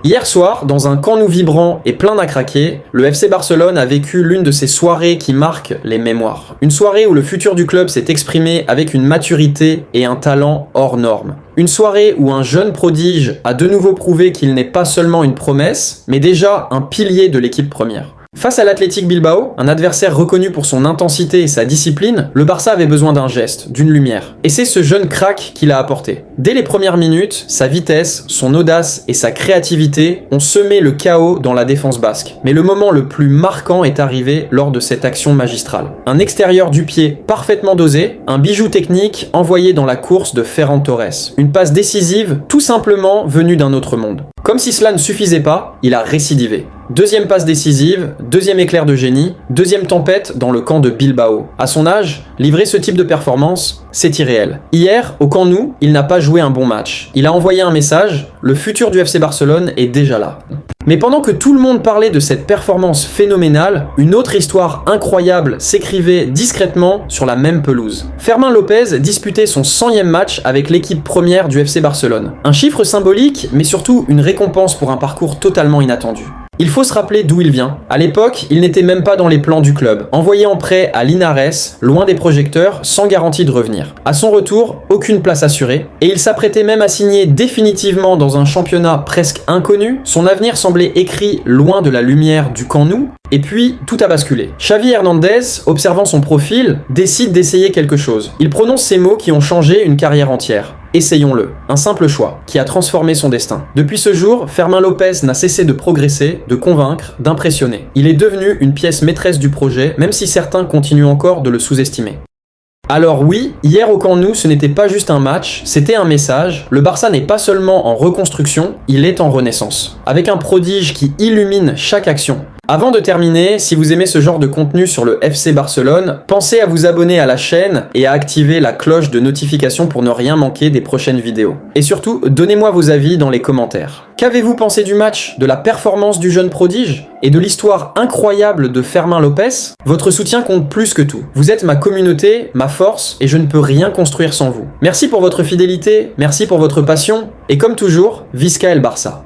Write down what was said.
Hier soir, dans un Camp Nou vibrant et plein à craquer, le FC Barcelone a vécu l'une de ces soirées qui marquent les mémoires. Une soirée où le futur du club s'est exprimé avec une maturité et un talent hors norme. Une soirée où un jeune prodige a de nouveau prouvé qu'il n'est pas seulement une promesse, mais déjà un pilier de l'équipe première. Face à l'Athletic Bilbao, un adversaire reconnu pour son intensité et sa discipline, le Barça avait besoin d'un geste, d'une lumière. Et c'est ce jeune crack qui l'a apporté. Dès les premières minutes, sa vitesse, son audace et sa créativité ont semé le chaos dans la défense basque. Mais le moment le plus marquant est arrivé lors de cette action magistrale. Un extérieur du pied parfaitement dosé, un bijou technique envoyé dans la course de Ferran Torres. Une passe décisive, tout simplement venue d'un autre monde. Comme si cela ne suffisait pas, il a récidivé. Deuxième passe décisive, deuxième éclair de génie, deuxième tempête dans le camp de Bilbao. À son âge, livrer ce type de performance, c'est irréel. Hier, au Camp Nou, il n'a pas joué un bon match. Il a envoyé un message, le futur du FC Barcelone est déjà là. Mais pendant que tout le monde parlait de cette performance phénoménale, une autre histoire incroyable s'écrivait discrètement sur la même pelouse. Fermín López disputait son 100e match avec l'équipe première du FC Barcelone. Un chiffre symbolique, mais surtout une récompense pour un parcours totalement inattendu. Il faut se rappeler d'où il vient. À l'époque, il n'était même pas dans les plans du club. Envoyé en prêt à Linares, loin des projecteurs, sans garantie de revenir. À son retour, aucune place assurée, et il s'apprêtait même à signer définitivement dans un championnat presque inconnu. Son avenir semblait écrit loin de la lumière du Camp Nou, et puis tout a basculé. Xavi Hernandez, observant son profil, décide d'essayer quelque chose. Il prononce ces mots qui ont changé une carrière entière. Essayons-le. Un simple choix, qui a transformé son destin. Depuis ce jour, Fermín López n'a cessé de progresser, de convaincre, d'impressionner. Il est devenu une pièce maîtresse du projet, même si certains continuent encore de le sous-estimer. Alors oui, hier au Camp Nou, ce n'était pas juste un match, c'était un message. Le Barça n'est pas seulement en reconstruction, il est en renaissance. Avec un prodige qui illumine chaque action. Avant de terminer, si vous aimez ce genre de contenu sur le FC Barcelone, pensez à vous abonner à la chaîne et à activer la cloche de notification pour ne rien manquer des prochaines vidéos. Et surtout, donnez-moi vos avis dans les commentaires. Qu'avez-vous pensé du match, de la performance du jeune prodige et de l'histoire incroyable de Fermín López? Votre soutien compte plus que tout. Vous êtes ma communauté, ma force, et je ne peux rien construire sans vous. Merci pour votre fidélité, merci pour votre passion, et comme toujours, Visca el Barça.